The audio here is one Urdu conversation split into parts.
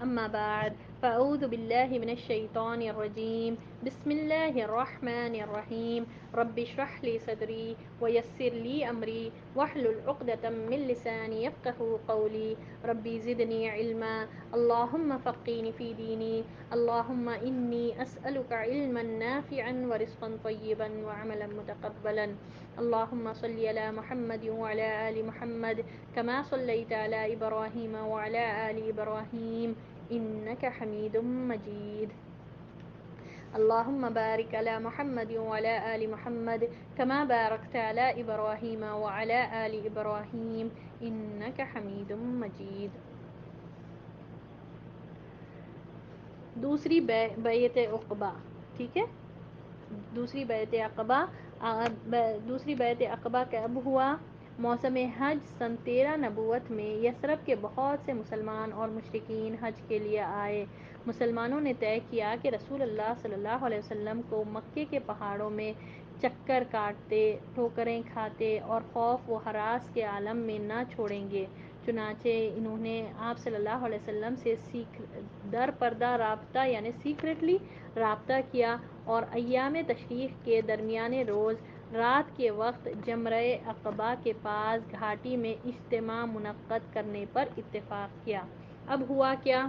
أما بعد فأعوذ بالله من الشيطان الرجيم بسم الله الرحمن الرحيم رب اشرح لي صدري ويسر لي أمري واحلل عقدة من لساني يفقه قولي ربي زدني علما اللهم فقهني في ديني اللهم إني أسألك علما نافعا ورزقا طيبا وعملا متقبلا اللهم صل على محمد وعلى آل محمد كما صليت على إبراهيم وعلى آل إبراهيم إنك حميد مجيد اللهم بارك على محمد وعلى آل محمد كما باركت على إبراهيم وعلى آل إبراهيم إنك حميد مجيد. دوسری بیعت عقبہ. ٹھیک ہے، دوسری بیعت عقبہ کب ہوا؟ موسم حج سن 13 نبوت میں یثرب کے بہت سے مسلمان اور مشرکین حج کے لیے آئے. مسلمانوں نے طے کیا کہ رسول اللہ صلی اللہ علیہ وسلم کو مکے کے پہاڑوں میں چکر کاٹتے، ٹھوکریں کھاتے اور خوف و ہراس کے عالم میں نہ چھوڑیں گے. چنانچہ انہوں نے آپ صلی اللہ علیہ وسلم سے در پردہ رابطہ یعنی سیکریٹلی رابطہ کیا اور ایام تشریق کے درمیانے روز رات کے وقت جمرہ عقبہ کے پاس گھاٹی میں اجتماع منعقد کرنے پر اتفاق کیا. اب ہوا کیا؟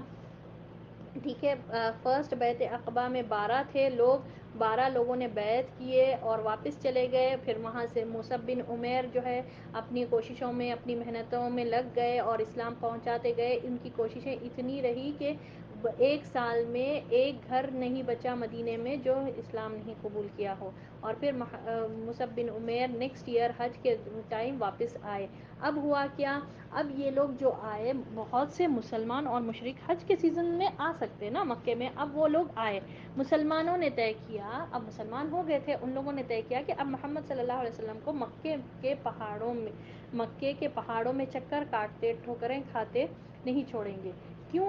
ٹھیک ہے، فرسٹ بیعت عقبہ میں 12 لوگوں نے بیعت کیے اور واپس چلے گئے. پھر وہاں سے مصعب بن عمیر جو ہے اپنی کوششوں میں اپنی محنتوں میں لگ گئے اور اسلام پہنچاتے گئے. ان کی کوششیں اتنی رہی کہ 1 سال میں ایک گھر نہیں بچا مدینے میں جو اسلام نہیں قبول کیا ہو. اور پھر مصعب بن عمیر نیکسٹ ایئر حج کے ٹائم واپس آئے. اب ہوا کیا؟ اب یہ لوگ جو آئے، بہت سے مسلمان اور مشرک حج کے سیزن میں آ سکتے نا مکے میں، اب وہ لوگ آئے. مسلمانوں نے طے کیا، اب مسلمان ہو گئے تھے، ان لوگوں نے طے کیا کہ اب محمد صلی اللہ علیہ وسلم کو مکے کے پہاڑوں میں چکر کاٹتے، ٹھوکریں کھاتے نہیں چھوڑیں گے. کیوں؟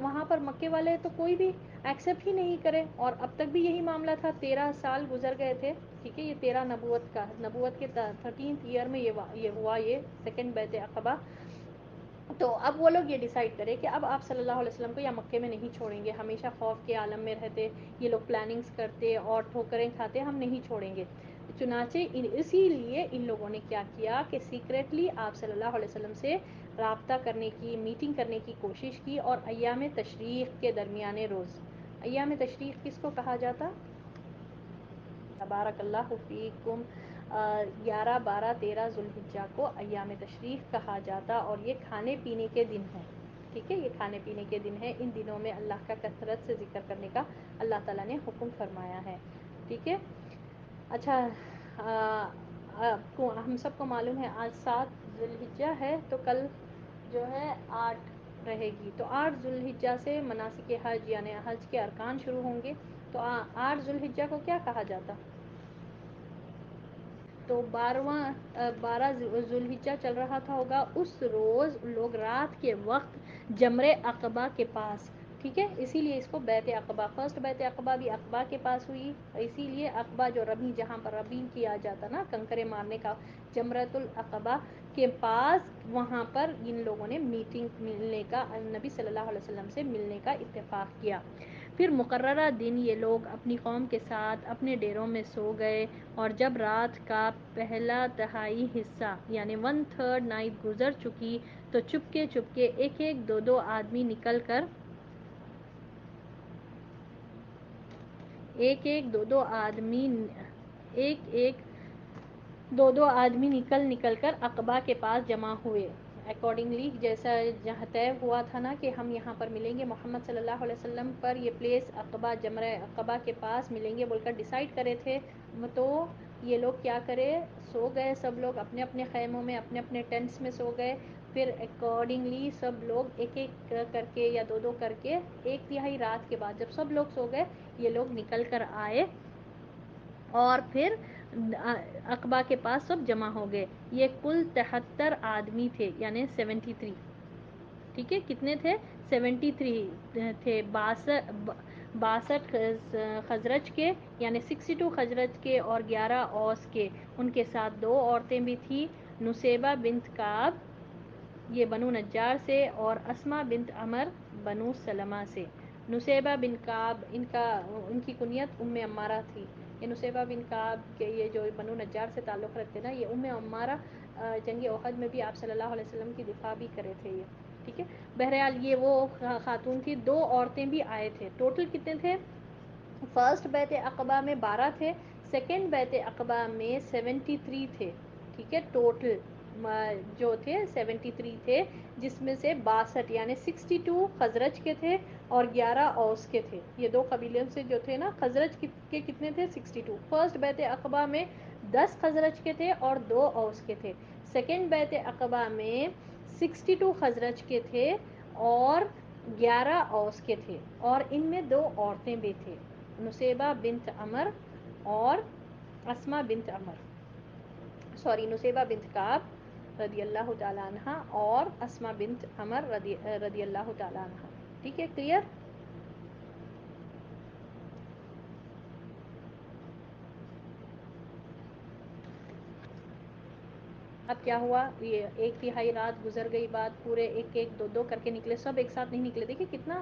وہاں پر مکے والے تو کوئی بھی ایکسیپٹ ہی نہیں کرے. اور اب تک بھی یہی معاملہ تھا. 13 سال گزر گئے تھے. ٹھیک ہے، یہ 13 نبوت کے 13th ایئر میں یہ ہوا، یہ سیکنڈ بیعت عقبہ. تو اب وہ لوگ یہ ڈیسائیڈ کرے کہ اب آپ صلی اللہ علیہ وسلم کو یا مکے میں نہیں چھوڑیں گے. ہمیشہ خوف کے عالم میں رہتے یہ لوگ، پلاننگز کرتے اور ٹھوکریں کھاتے، ہم نہیں چھوڑیں گے. چنانچہ اسی لیے ان لوگوں نے کیا کیا کہ سیکریٹلی آپ صلی اللہ علیہ وسلم سے رابطہ کرنے کی، میٹنگ کرنے کی کوشش کی. اور ایام تشریق کے درمیانے روز، ایام تشریق کس کو کہا جاتا؟ تبارک اللہ فیکم. 11، 12، 13 ذوالحجہ کو ایام تشریق کہا جاتا اور یہ کھانے پینے کے دن ہیں. ٹھیک ہے، یہ کھانے پینے کے دن ہیں. ان دنوں میں اللہ کا کثرت سے ذکر کرنے کا اللہ تعالیٰ نے حکم فرمایا ہے. ٹھیک ہے، اچھا، ہم سب کو معلوم ہے آج 7 ذوالحجہ ہے، تو کل جو ہے 8 رہے گی. تو 8 ذوالحجہ سے مناسک حج یعنی حج کے ارکان شروع ہوں گے. تو 8 ذوالحجہ کو کیا کہا جاتا؟ تو 12 ذوالحجہ چل رہا تھا ہوگا، اس روز لوگ رات کے وقت جمرہ عقبہ کے پاس. ٹھیک ہے، اسی لیے اس کو بیعت عقبہ، فرسٹ بیعت عقبہ بھی عقبہ کے پاس ہوئی. اسی لیے عقبہ جو رمی، جہاں پر رمی کیا جاتا نا کنکرے مارنے کا، جمرۃ العقبہ کے پاس، وہاں پر ان لوگوں نے میٹنگ ملنے کا، نبی صلی اللہ علیہ وسلم سے ملنے کا اتفاق کیا. پھر مقررہ دن یہ لوگ اپنی قوم کے ساتھ اپنے ڈیروں میں سو گئے. اور جب رات کا پہلا تہائی حصہ یعنی 1/3 نائٹ گزر چکی تو چپکے ایک دو آدمی نکل کر دو آدمی نکل کر عقبہ کے پاس جمع ہوئے. اکارڈنگلی جیسا جہاں طے ہوا تھا نا کہ ہم یہاں پر ملیں گے محمد صلی اللہ علیہ وسلم پر، یہ پلیس عقبہ، جمرہ عقبہ کے پاس ملیں گے بول کر ڈیسائیڈ کرے تھے. تو یہ لوگ کیا کرے، سو گئے سب لوگ اپنے اپنے خیموں میں، اپنے اپنے ٹینٹس میں سو گئے. پھر اکارڈنگلی سب لوگ ایک کر کے یا دو کر کے 1/3 رات کے بعد جب سب لوگ سو گئے، یہ لوگ نکل کر آئے اور پھر عقبہ کے پاس سب جمع ہو گئے. یہ کل 73 آدمی تھے یعنی 73. ٹھیک ہے، کتنے تھے؟ 73 تھے. 62 خزرج کے یعنی 62 خزرج کے اور 11 اوس کے. ان کے ساتھ 2 عورتیں بھی تھیں، نسیبہ بنت کعب یہ بنو نجار سے، اور اسما بنت عمر بنو سلمہ سے۔ نصیبہ بن کعب ان کی کنیت ام عمارہ تھی۔ یہ نصیبہ بن کعب کے یہ جو بنو نجار سے تعلق رکھتے نا، یہ ام عمارہ جنگ احد میں بھی آپ صلی اللہ علیہ وسلم کی دفاع بھی کرے تھے یہ، ٹھیک ہے۔ بہرحال یہ وہ خاتون تھی، 2 عورتیں بھی آئے تھے، ٹوٹل کتنے تھے؟ فرسٹ بیعت عقبہ میں 12 تھے، سیکنڈ بیعت عقبہ میں 73 تھے، ٹھیک ہے، ٹوٹل جو تھے 73 تھے، جس میں سے 62 یعنی 62 خزرج کے تھے اور 11 اوس کے تھے۔ یہ 2 قبیلوں سے جو تھے نا، خزرج کے کتنے تھے؟ 62۔ فرسٹ بیعت عقبہ میں 10 خزرج کے تھے اور 2 اوس کے تھے۔ سیکنڈ بیعت عقبہ میں 62 خزرج کے تھے اور 11 اوس کے تھے، اور ان میں 2 عورتیں بھی تھیں، نصیبہ بنت عمر اور اسما بنت عمر، نصیبہ بنت کعب رضی اللہ تعالیٰ عنہ اور اسما بنت عمر رضی اللہ تعالیٰ عنہ، ٹھیک ہے، کلیئر؟ اب کیا ہوا، یہ 1/3 رات گزر گئی، بعد پورے ایک 2 کر کے نکلے، سب ایک ساتھ نہیں نکلے۔ دیکھیں کتنا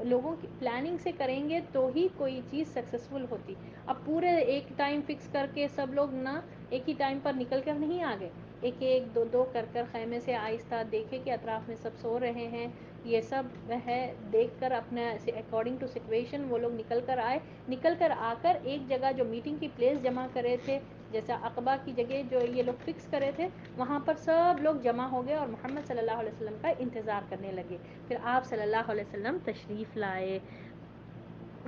لوگوں کی پلاننگ سے کریں گے تو ہی کوئی چیز سکسیسفل ہوتی۔ اب پورے ایک ٹائم فکس کر کے سب لوگ نا ایک ہی ٹائم پر نکل کر نہیں آ گئے، ایک 2 کر خیمے سے آہستہ دیکھے کہ اطراف میں سب سو رہے ہیں، یہ سب ہے، دیکھ کر اپنے اکارڈنگ ٹو سچویشن وہ لوگ نکل کر آئے، نکل کر آ کر ایک جگہ جو میٹنگ کی پلیس جمع کرے تھے، جیسا عقبہ کی جگہ جو یہ لوگ فکس کرے تھے، وہاں پر سب لوگ جمع ہو گئے اور محمد صلی اللہ علیہ وسلم کا انتظار کرنے لگے۔ پھر آپ صلی اللہ علیہ وسلم تشریف لائے،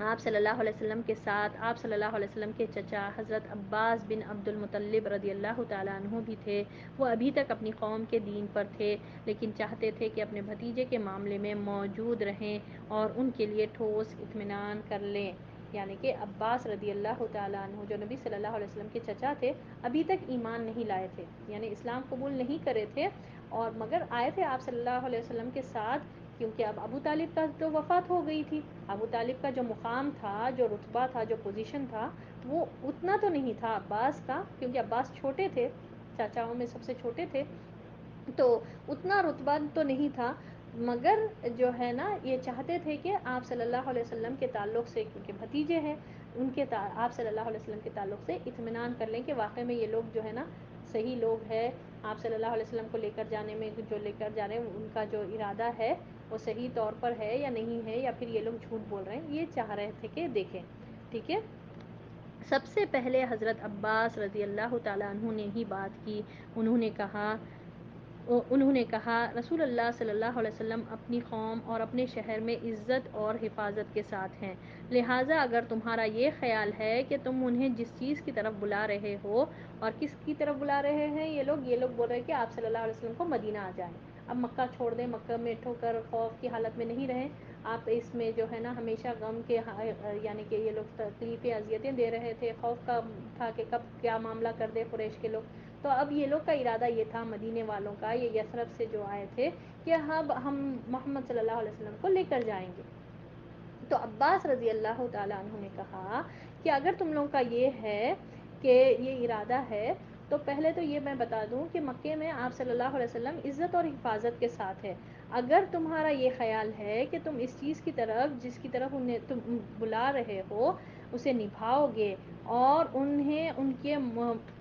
آپ صلی اللہ علیہ وسلم کے ساتھ آپ صلی اللہ علیہ وسلم کے چچا حضرت عباس بن عبد المطلب رضی اللہ تعالیٰ عنہ بھی تھے۔ وہ ابھی تک اپنی قوم کے دین پر تھے، لیکن چاہتے تھے کہ اپنے بھتیجے کے معاملے میں موجود رہیں اور ان کے لیے ٹھوس اطمینان کر لیں، یعنی کہ عباس رضی اللہ تعالیٰ عنہ جو نبی صلی اللہ علیہ وسلم کے چچا تھے، ابھی تک ایمان نہیں لائے تھے، یعنی اسلام قبول نہیں کرے تھے، اور مگر آئے تھے آپ صلی اللہ علیہ وسلم کے ساتھ، کیونکہ اب ابو طالب کا تو وفات ہو گئی تھی۔ ابو طالب کا جو مقام تھا، جو رتبہ تھا، جو پوزیشن تھا، وہ اتنا تو نہیں تھا عباس کا، کیونکہ عباس چھوٹے تھے، چاچاؤں میں سب سے چھوٹے تھے، تو اتنا رتبہ تو نہیں تھا، مگر جو ہے نا یہ چاہتے تھے کہ آپ صلی اللہ علیہ وسلم کے تعلق سے، کیونکہ بھتیجے ہیں ان کے آپ صلی اللہ علیہ وسلم کے تعلق سے اطمینان کر لیں کہ واقعی میں یہ لوگ جو ہے نا صحیح لوگ ہیں، آپ صلی اللہ علیہ وسلم کو لے کر جانے میں جو لے کر جا رہے ہیں ان کا جو ارادہ ہے وہ صحیح طور پر ہے یا نہیں ہے، یا پھر یہ لوگ جھوٹ بول رہے ہیں، یہ چاہ رہے تھے کہ دیکھیں، ٹھیک ہے۔ سب سے پہلے حضرت عباس رضی اللہ تعالیٰ عنہ نے ہی بات کی، انہوں نے کہا رسول اللہ صلی اللہ علیہ وسلم اپنی قوم اور اپنے شہر میں عزت اور حفاظت کے ساتھ ہیں، لہٰذا اگر تمہارا یہ خیال ہے کہ تم انہیں جس چیز کی طرف بلا رہے ہو، اور کس کی طرف بلا رہے ہیں یہ لوگ بول رہے ہیں کہ آپ صلی اللہ علیہ وسلم کو مدینہ آ جائیں، اب مکہ چھوڑ دیں، مکہ میں ٹھوکر خوف کی حالت میں نہیں رہیں، آپ اس میں جو ہے نا ہمیشہ غم کے، یعنی کہ یہ لوگ تکلیفیں اذیتیں دے رہے تھے، خوف کا تھا کہ کب کیا معاملہ کر دے قریش کے لوگ، تو اب یہ لوگ کا ارادہ یہ تھا، مدینے والوں کا، یہ یثرب سے جو آئے تھے، کہ اب ہم محمد صلی اللہ علیہ وسلم کو لے کر جائیں گے۔ تو عباس رضی اللہ تعالیٰ عنہ نے کہا کہ اگر تم لوگوں کا یہ ہے کہ یہ ارادہ ہے، تو پہلے تو یہ میں بتا دوں کہ مکے میں آپ صلی اللہ علیہ وسلم عزت اور حفاظت کے ساتھ ہے، اگر تمہارا یہ خیال ہے کہ تم اس چیز کی طرف جس کی طرف انہیں تم بلا رہے ہو اسے نبھاؤ گے اور انہیں ان کے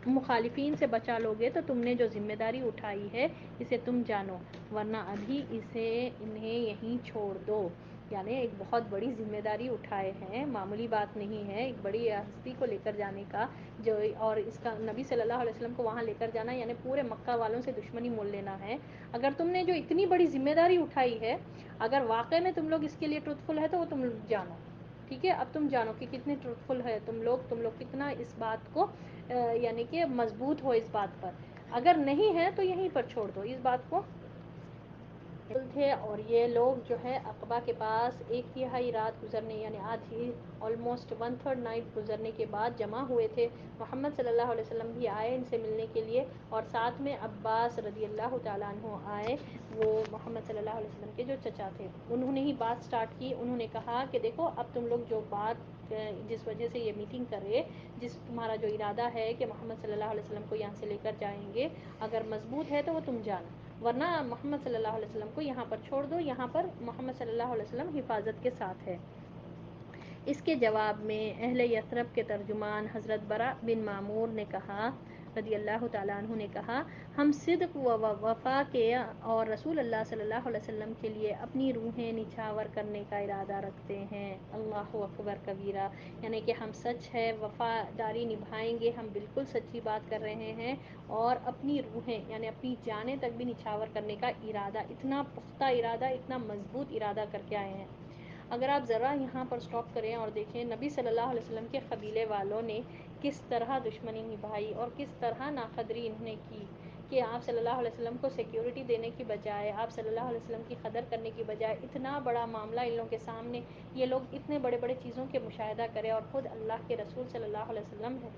مخالفین سے بچا لو گے، تو تم نے جو ذمہ داری اٹھائی ہے اسے تم جانو، ورنہ ابھی انہیں یہیں چھوڑ دو، یعنی ایک بہت بڑی ذمہ داری اٹھائے ہیں، معمولی بات نہیں ہے، ایک بڑی ہستی کو لے کر جانے کا، جو اور اس کا نبی صلی اللہ علیہ وسلم کو وہاں لے کر جانا، یعنی پورے مکہ والوں سے دشمنی مول لینا ہے، اگر تم نے جو اتنی بڑی ذمہ داری اٹھائی ہے، اگر واقعی میں تم لوگ اس کے لیے ٹروتفل ہے تو وہ تم جانو، ٹھیک ہے، اب تم جانو کہ کتنے ٹروتفل ہے تم لوگ کتنا اس بات کو یعنی کہ مضبوط ہو اس بات پر، اگر نہیں ہے تو یہیں پر چھوڑ دو اس بات کو تھے۔ اور یہ لوگ جو ہے عقبہ کے پاس 1/3 رات گزرنے، یعنی آدھی آلموسٹ 1/3 نائٹ گزرنے کے بعد جمع ہوئے تھے، محمد صلی اللہ علیہ وسلم بھی آئے ان سے ملنے کے لیے، اور ساتھ میں عباس رضی اللہ تعالیٰ عنہ آئے، وہ محمد صلی اللہ علیہ وسلم کے جو چچا تھے، انہوں نے ہی بات سٹارٹ کی، انہوں نے کہا کہ دیکھو اب تم لوگ جو بات جس وجہ سے یہ میٹنگ کرے، جس تمہارا جو ارادہ ہے کہ محمد صلی اللہ علیہ وسلم کو یہاں سے لے کر جائیں گے، اگر مضبوط ہے تو وہ تم جانو، ورنہ محمد صلی اللہ علیہ وسلم کو یہاں پر چھوڑ دو، یہاں پر محمد صلی اللہ علیہ وسلم حفاظت کے ساتھ ہے۔ اس کے جواب میں اہل یثرب کے ترجمان حضرت برا بن معمور نے کہا رضی اللہ تعالیٰ عنہ نے کہا، ہم صدق و وفا کے اور رسول اللہ صلی اللہ علیہ وسلم کے لیے اپنی روحیں نچھاور کرنے کا ارادہ رکھتے ہیں۔ اللہ اکبر کبیرہ، یعنی کہ ہم سچ ہے، وفاداری نبھائیں گے، ہم بالکل سچی بات کر رہے ہیں، اور اپنی روحیں یعنی اپنی جانیں تک بھی نچھاور کرنے کا ارادہ، اتنا پختہ ارادہ، اتنا مضبوط ارادہ کر کے آئے ہیں۔ اگر آپ ذرا یہاں پر سٹاپ کریں اور دیکھیں نبی صلی اللہ علیہ وسلم کے قبیلے والوں نے کس طرح دشمنی نبھائی اور کس طرح ناقدری انہوں نے کی، کہ آپ صلی اللہ علیہ وسلم کو سیکیورٹی دینے کی بجائے، آپ صلی اللہ علیہ وسلم کی قدر کرنے کی بجائے، اتنا بڑا معاملہ ان لوگوں کے سامنے، یہ لوگ اتنے بڑے بڑے چیزوں کے مشاہدہ کرے اور خود اللہ کے رسول صلی اللہ علیہ وسلم ہے،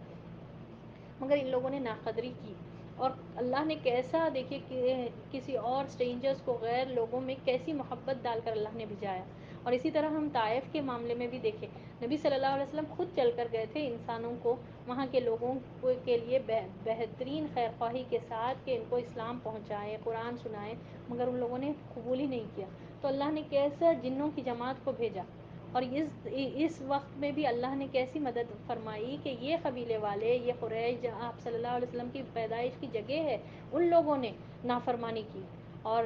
مگر ان لوگوں نے ناقدری کی۔ اور اللہ نے کیسا، دیکھیے کہ کسی اور اسٹرینجرز کو، غیر لوگوں میں کیسی محبت ڈال کر اللہ نے بھیجایا۔ اور اسی طرح ہم طائف کے معاملے میں بھی دیکھیں، نبی صلی اللہ علیہ وسلم خود چل کر گئے تھے انسانوں کو، وہاں کے لوگوں کے لیے بہترین خیر خواہی کے ساتھ کہ ان کو اسلام پہنچائیں، قرآن سنائیں، مگر ان لوگوں نے قبول ہی نہیں کیا۔ تو اللہ نے کیسا جنوں کی جماعت کو بھیجا، اور اس وقت میں بھی اللہ نے کیسی مدد فرمائی کہ یہ قبیلے والے، یہ قریش، آپ صلی اللہ علیہ وسلم کی پیدائش کی جگہ ہے، ان لوگوں نے نافرمانی کی اور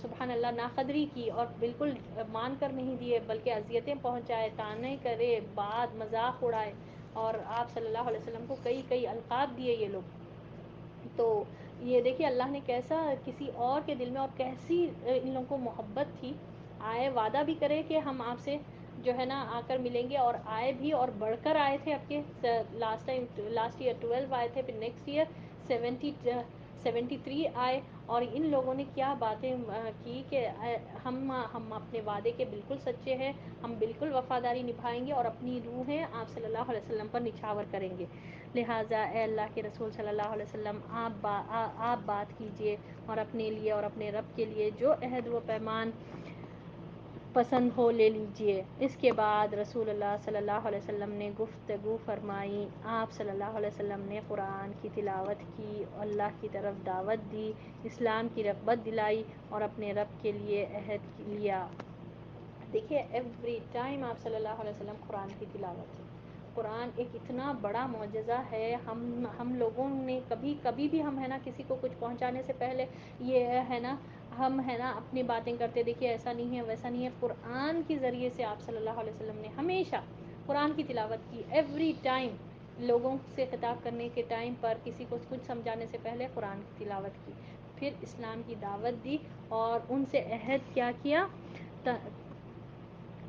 سبحان اللہ ناقدری کی، اور بالکل مان کر نہیں دیے، بلکہ اذیتیں پہنچائے، طعنے کرے، بات مذاق اڑائے، اور آپ صلی اللہ علیہ وسلم کو کئی کئی القاب دیے یہ لوگ۔ تو یہ دیکھیے اللہ نے کیسا کسی اور کے دل میں، اور کیسی ان لوگوں کو محبت تھی، آئے وعدہ بھی کرے کہ ہم آپ سے جو ہے نا آ کر ملیں گے، اور آئے بھی، اور بڑھ کر آئے تھے۔ اب کے لاسٹ ایئر 12 آئے تھے، پھر نیکسٹ ایئر 73 آئے، اور ان لوگوں نے کیا باتیں کی کہ ہم اپنے وعدے کے بالکل سچے ہیں، ہم بالکل وفاداری نبھائیں گے، اور اپنی روحیں آپ صلی اللہ علیہ وسلم پر نچھاور کریں گے۔ لہٰذا اے اللہ کے رسول صلی اللہ علیہ وسلم، آپ بات کیجئے، اور اپنے لیے اور اپنے رب کے لیے جو عہد و پیمان پسند ہو لے لیجئے۔ اس کے بعد رسول اللہ صلی اللہ علیہ وسلم نے گفتگو فرمائی، آپ صلی اللہ علیہ وسلم نے قرآن کی تلاوت کی، اللہ کی طرف دعوت دی، اسلام کی رغبت دلائی، اور اپنے رب کے لیے عہد لیا۔ دیکھیے ایوری ٹائم آپ صلی اللہ علیہ وسلم قرآن کی تلاوت ہے۔ قرآن ایک اتنا بڑا معجزہ ہے، ہم لوگوں نے کبھی بھی ہم ہے نا کسی کو کچھ پہنچانے سے پہلے یہ ہے نا ہم ہے نا اپنی باتیں کرتے، دیکھیے ایسا نہیں ہے ویسا نہیں ہے، قرآن کے ذریعے سے آپ صلی اللہ علیہ وسلم نے ہمیشہ قرآن کی تلاوت کی، ایوری ٹائم لوگوں سے خطاب کرنے کے ٹائم پر، کسی کو کچھ سمجھانے سے پہلے قرآن کی تلاوت کی، پھر اسلام کی دعوت دی، اور ان سے عہد کیا کیا،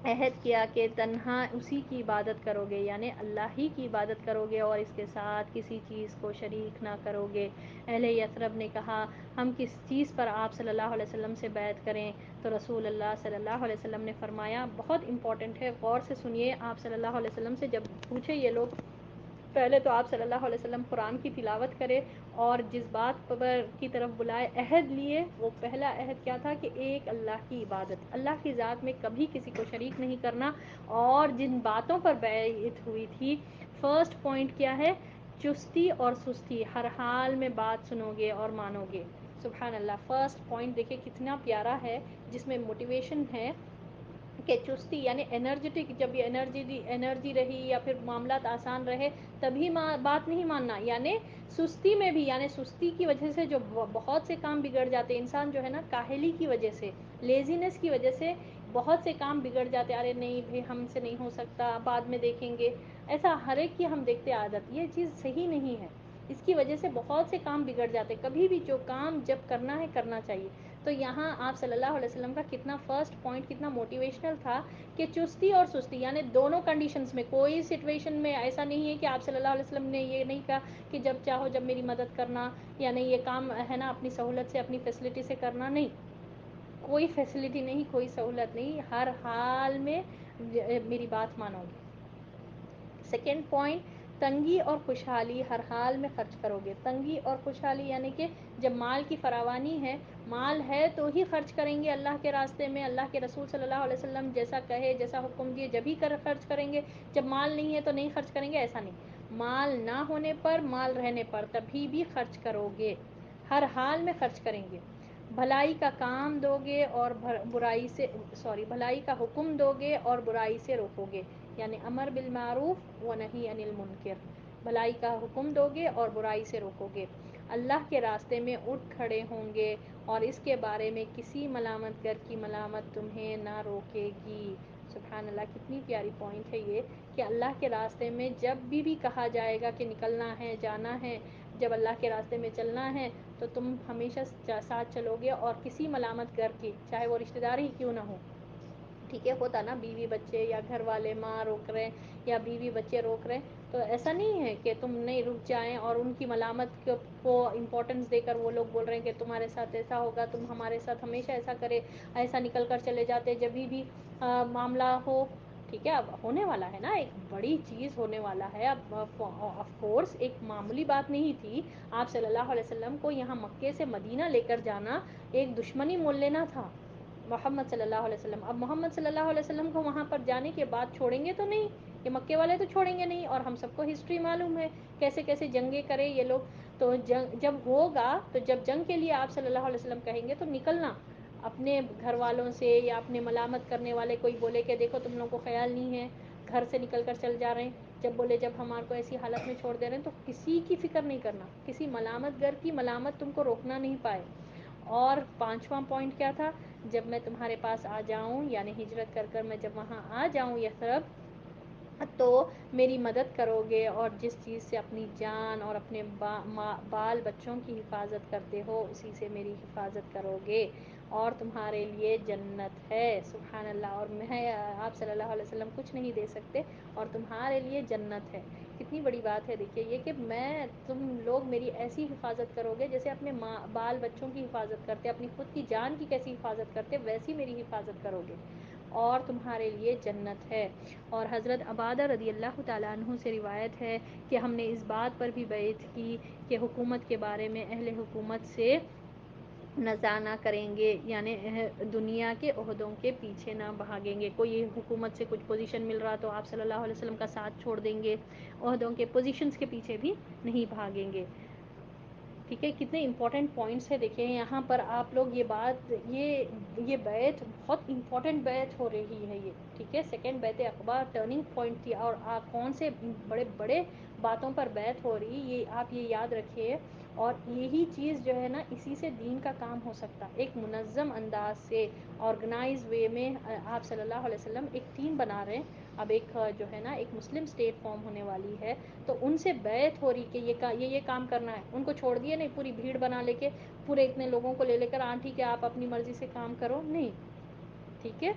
عہد کیا کہ تنہا اسی کی عبادت کرو گے، یعنی اللہ ہی کی عبادت کرو گے، اور اس کے ساتھ کسی چیز کو شریک نہ کرو گے۔ اہل یثرب نے کہا، ہم کس چیز پر آپ صلی اللہ علیہ وسلم سے بیعت کریں؟ تو رسول اللہ صلی اللہ علیہ وسلم نے فرمایا، بہت امپورٹنٹ ہے، غور سے سنیے، آپ صلی اللہ علیہ وسلم سے جب پوچھے یہ لوگ، پہلے تو آپ صلی اللہ علیہ وسلم قرآن کی تلاوت کرے، اور جس بات پر کی طرف بلائے، عہد لیے، وہ پہلا عہد کیا تھا کہ ایک اللہ کی عبادت، اللہ کی ذات میں کبھی کسی کو شریک نہیں کرنا۔ اور جن باتوں پر بیعت ہوئی تھی، فرسٹ پوائنٹ کیا ہے؟ چستی اور سستی، ہر حال میں بات سنو گے اور مانو گے۔ سبحان اللہ، فرسٹ پوائنٹ دیکھیں کتنا پیارا ہے، جس میں موٹیویشن ہے کہ چستی یعنی انرجیٹک، جب یہ انرجی رہی یا پھر معاملات آسان رہے تبھی بات نہیں ماننا، یعنی سستی میں بھی، یعنی سستی کی وجہ سے جو بہت سے کام بگڑ جاتے ہیں، انسان جو ہے نا کاہلی کی وجہ سے، لیزینس کی وجہ سے بہت سے کام بگڑ جاتے ہیں، ارے نہیں بھائی ہم سے نہیں ہو سکتا، بعد میں دیکھیں گے، ایسا ہر ایک کی ہم دیکھتے عادت، یہ چیز صحیح نہیں ہے، اس کی وجہ سے بہت سے کام بگڑ جاتے، کبھی بھی جو کام جب کرنا ہے کرنا چاہیے۔ تو یہاں آپ صلی اللہ علیہ وسلم کا کتنا فرسٹ پوائنٹ کتنا موٹیویشنل تھا کہ چستی اور سستی، یعنی دونوں کنڈیشنز میں، کوئی سچویشن میں ایسا نہیں ہے کہ آپ صلی اللہ علیہ وسلم نے یہ نہیں کہا کہ جب چاہو جب میری مدد کرنا، یعنی یہ کام ہے نا اپنی سہولت سے اپنی فیسلٹی سے کرنا، نہیں، کوئی فیسلٹی نہیں، کوئی سہولت نہیں، ہر حال میں میری بات مانو گے۔ سیکنڈ پوائنٹ، تنگی اور خوشحالی ہر حال میں خرچ کرو گے۔ تنگی اور خوشحالی یعنی کہ جب مال کی فراوانی ہے، مال ہے تو ہی خرچ کریں گے اللہ کے راستے میں، اللہ کے رسول صلی اللہ علیہ وسلم جیسا کہے، جیسا حکم دیے جب ہی خرچ کریں گے، جب مال نہیں ہے تو نہیں خرچ کریں گے، ایسا نہیں، مال نہ ہونے پر، مال رہنے پر تبھی بھی خرچ کرو گے، ہر حال میں خرچ کریں گے۔ بھلائی کا کام دو گے اور بھلائی کا حکم دو گے اور برائی سے روکو گے، یعنی امر بالمعروف و نہی عن المنکر، بھلائی کا حکم دو گے اور برائی سے روکو گے، اللہ کے راستے میں اٹھ کھڑے ہوں گے اور اس کے بارے میں کسی ملامت گر کی ملامت تمہیں نہ روکے گی۔ سبحان اللہ، کتنی پیاری پوائنٹ ہے یہ کہ اللہ کے راستے میں جب بھی کہا جائے گا کہ نکلنا ہے، جانا ہے، جب اللہ کے راستے میں چلنا ہے تو تم ہمیشہ ساتھ چلو گے اور کسی ملامت گر کی، چاہے وہ رشتہ دار ہی کیوں نہ ہو، ٹھیک ہے، ہوتا نا بیوی بچے یا گھر والے، ماں روک رہے یا بیوی بچے روک رہے، تو ایسا نہیں ہے کہ تم نہیں رک جائیں اور ان کی ملامت کو امپورٹنس دے کر وہ لوگ بول رہے ہیں کہ تمہارے ساتھ ایسا ہوگا، تم ہمارے ساتھ ہمیشہ ایسا کرے، ایسا نکل کر چلے جاتے جبھی بھی معاملہ ہو، ٹھیک ہے، اب ہونے والا ہے نا، ایک بڑی چیز ہونے والا ہے، اب آف کورس ایک معمولی بات نہیں تھی، آپ صلی اللہ علیہ وسلم کو یہاں مکے سے مدینہ لے کر جانا ایک دشمنی مول لینا تھا محمد صلی اللہ علیہ وسلم، اب محمد صلی اللہ علیہ وسلم کو وہاں پر جانے کے بعد چھوڑیں گے تو نہیں، یہ مکے والے تو چھوڑیں گے نہیں، اور ہم سب کو ہسٹری معلوم ہے کیسے کیسے جنگیں کرے یہ لوگ، تو جب ہوگا تو جب جنگ کے لیے آپ صلی اللہ علیہ وسلم کہیں گے تو نکلنا، اپنے گھر والوں سے یا اپنے ملامت کرنے والے کوئی بولے کہ دیکھو تم لوگوں کو خیال نہیں ہے، گھر سے نکل کر چل جا رہے ہیں، جب بولے جب ہمارے کو ایسی حالت میں چھوڑ دے رہے ہیں تو کسی کی فکر نہیں کرنا، کسی ملامت گر کی ملامت تم کو روکنا نہیں پائے۔ اور 5واں پوائنٹ کیا تھا، جب میں تمہارے پاس آ جاؤں، یعنی ہجرت کر کر میں جب وہاں آ جاؤں یثرب، تو میری مدد کرو گے اور جس چیز سے اپنی جان اور اپنے بال بچوں کی حفاظت کرتے ہو اسی سے میری حفاظت کرو گے، اور تمہارے لیے جنت ہے۔ سبحان اللہ، اور میں آپ صلی اللہ علیہ وسلم کچھ نہیں دے سکتے اور تمہارے لیے جنت ہے، کتنی بڑی بات ہے، دیکھیے یہ کہ تم لوگ میری ایسی حفاظت کرو گے جیسے اپنے بال بچوں کی حفاظت کرتے، اپنی خود کی جان کی کیسی حفاظت کرتے ویسی میری حفاظت کرو گے، اور تمہارے لیے جنت ہے۔ اور حضرت عبادہ رضی اللہ تعالیٰ عنہ سے روایت ہے کہ ہم نے اس بات پر بھی بیعت کی کہ حکومت کے بارے میں اہل حکومت سے نزاع نہ کریں گے، یعنی دنیا کے عہدوں کے پیچھے نہ بھاگیں گے، کوئی حکومت سے کچھ پوزیشن مل رہا تو آپ صلی اللہ علیہ وسلم کا ساتھ چھوڑ دیں گے، عہدوں کے پوزیشنز کے پیچھے بھی نہیں بھاگیں گے، ٹھیک ہے، کتنے امپورٹنٹ پوائنٹس ہیں، دیکھیں یہاں پر آپ لوگ یہ بات، یہ بیعت بہت امپورٹنٹ بیعت ہو رہی ہے یہ، ٹھیک ہے، سیکنڈ بیعت عقبہ ٹرننگ پوائنٹ تھی، اور کون سے بڑے بڑے باتوں پر بیعت ہو رہی، یہ آپ یہ یاد رکھیے، اور یہی چیز جو ہے نا اسی سے دین کا کام ہو سکتا، ایک منظم انداز سے آرگنائز وے میں آپ صلی اللہ علیہ وسلم ایک ٹیم بنا رہے ہیں، اب ایک جو ہے نا ایک مسلم اسٹیٹ فارم ہونے والی ہے، تو ان سے بیعت ہو رہی کہ یہ کام کرنا ہے، ان کو چھوڑ دیے نہیں پوری بھیڑ بنا لے کے، پورے اتنے لوگوں کو لے کر ٹھیک ہے آپ اپنی مرضی سے کام کرو، نہیں، ٹھیک ہے،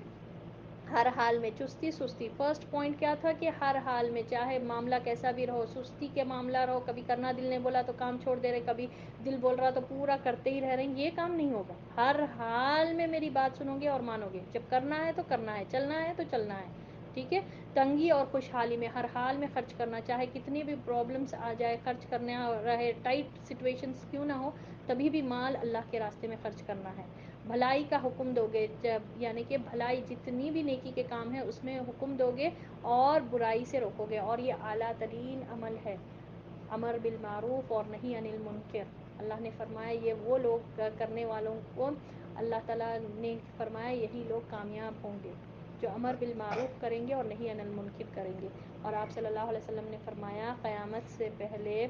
ہر حال میں چستی سستی، فرسٹ پوائنٹ کیا تھا کہ ہر حال میں چاہے معاملہ کیسا بھی رہو، سستی کے معاملہ رہو، کبھی کرنا دل نے بولا تو کام چھوڑ دے رہے، کبھی دل بول رہا تو پورا کرتے ہی رہ رہے ہیں، یہ کام نہیں ہوگا، ہر حال میں میری بات سنو گے اور مانو گے، جب کرنا ہے تو کرنا ہے، چلنا ہے تو چلنا ہے، ٹھیک ہے، تنگی اور خوشحالی میں ہر حال میں خرچ کرنا، چاہے کتنی بھی پرابلمس آ جائے، خرچ کرنا رہے، ٹائٹ سچویشنز کیوں نہ ہو، تبھی بھی مال اللہ کے راستے میں خرچ کرنا ہے، بھلائی کا حکم دو گے، یعنی کہ بھلائی جتنی بھی نیکی کے کام ہیں اس میں حکم دو گے اور برائی سے روکو گے، اور یہ اعلیٰ ترین عمل ہے، امر بالمعروف اور نہی عن المنکر، اللہ نے فرمایا یہ وہ لوگ کرنے والوں کو اللہ تعالیٰ نے فرمایا یہی لوگ کامیاب ہوں گے جو امر بالمعروف کریں گے اور نہی عن المنکر کریں گے، اور آپ صلی اللہ علیہ وسلم نے فرمایا قیامت سے پہلے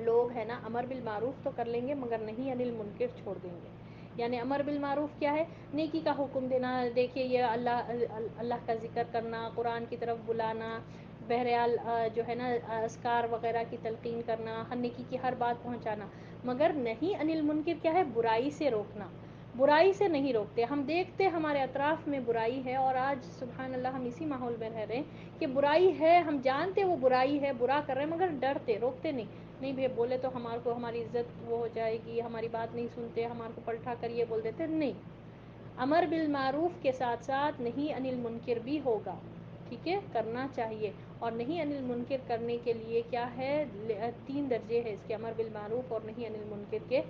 لوگ ہے نا امر بالمعروف تو کر لیں گے مگر نہی عن المنکر چھوڑ دیں گے، یعنی امر بالمعروف کیا ہے، نیکی کا حکم دینا، دیکھیے یہ اللہ کا ذکر کرنا، قرآن کی طرف بلانا، بہرحال جو ہے نا اذکار وغیرہ کی تلقین کرنا، ہر نیکی کی ہر بات پہنچانا، مگر نہی عن المنکر کیا ہے، برائی سے روکنا، برائی سے نہیں روکتے، ہم دیکھتے ہمارے اطراف میں برائی ہے، اور آج سبحان اللہ ہم اسی ماحول میں رہ رہے ہیں کہ برائی ہے، ہم جانتے وہ برائی ہے، برا کر رہے ہیں مگر ڈرتے روکتے نہیں بھائی بولے تو ہمارے کو ہماری عزت وہ ہو جائے گی، ہماری بات نہیں سنتے، ہمارے کو پلٹا کر یہ بول دیتے، نہیں، امر بالمعروف کے ساتھ ساتھ نہی عن المنکر بھی ہوگا، ٹھیک ہے، کرنا چاہیے، اور نہی عن المنکر کرنے کے لیے کیا ہے، 3 درجے ہیں اس کے، امر بالمعروف اور نہی عن المنکر کے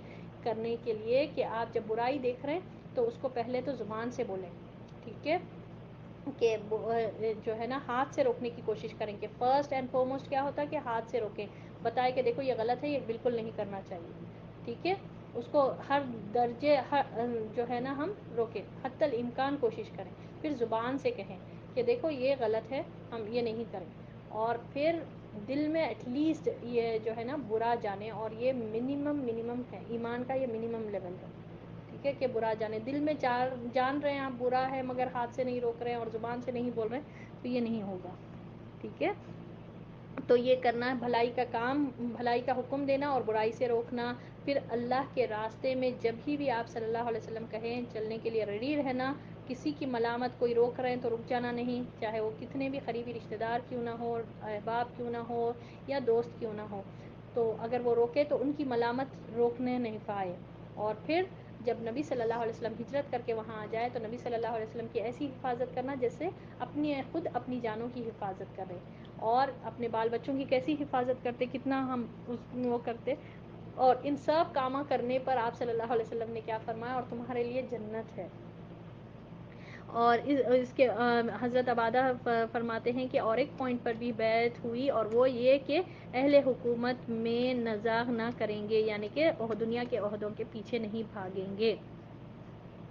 کرنے کے لیے، کہ آپ جب برائی دیکھ رہے ہیں تو اس کو پہلے تو زبان سے بولیں، ٹھیک ہے، کہ جو ہے نا ہاتھ سے روکنے کی کوشش کریں، کہ فرسٹ اینڈ فارموسٹ کیا ہوتا ہے کہ ہاتھ سے روکیں، بتائے کہ دیکھو یہ غلط ہے، یہ بالکل نہیں کرنا چاہیے، ٹھیک ہے، اس کو ہر درجے جو ہے نا ہم روکیں، حتی الامکان کوشش کریں، پھر زبان سے کہیں کہ دیکھو یہ غلط ہے، ہم یہ نہیں کریں، اور پھر دل میں ایٹ لیسٹ یہ جو ہے نا برا جانے، اور یہ منیمم ہے، ایمان کا یہ منیمم لیول ہے، ٹھیک ہے، کہ برا جانے، دل میں جان رہے ہیں آپ برا ہے مگر ہاتھ سے نہیں روک رہے ہیں اور زبان سے نہیں بول رہے ہیں، تو یہ نہیں ہوگا، ٹھیک ہے۔ تو یہ کرنا ہے بھلائی کا کام، بھلائی کا حکم دینا اور برائی سے روکنا، پھر اللہ کے راستے میں جب ہی بھی آپ صلی اللہ علیہ وسلم کہیں چلنے کے لیے ریڈی رہنا، کسی کی ملامت کوئی روک رہے ہیں تو رک جانا نہیں، چاہے وہ کتنے بھی قریبی رشتہ دار کیوں نہ ہو، احباب کیوں نہ ہو یا دوست کیوں نہ ہو، تو اگر وہ روکے تو ان کی ملامت روکنے نہیں پائے، اور پھر جب نبی صلی اللہ علیہ وسلم ہجرت کر کے وہاں آ جائے تو نبی صلی اللہ علیہ وسلم کی ایسی حفاظت کرنا جیسے خود اپنی جانوں کی حفاظت کر رہے، اور اپنے بال بچوں کی کیسی حفاظت کرتے، کتنا ہم وہ کرتے، اور ان سب کاموں کرنے پر آپ صلی اللہ علیہ وسلم نے کیا فرمایا، اور تمہارے لیے جنت ہے۔ اور اس کے حضرت عبادہ فرماتے ہیں کہ اور ایک پوائنٹ پر بھی بیعت ہوئی، اور وہ یہ کہ اہل حکومت میں نزاع نہ کریں گے، یعنی کہ دنیا کے عہدوں کے پیچھے نہیں بھاگیں گے۔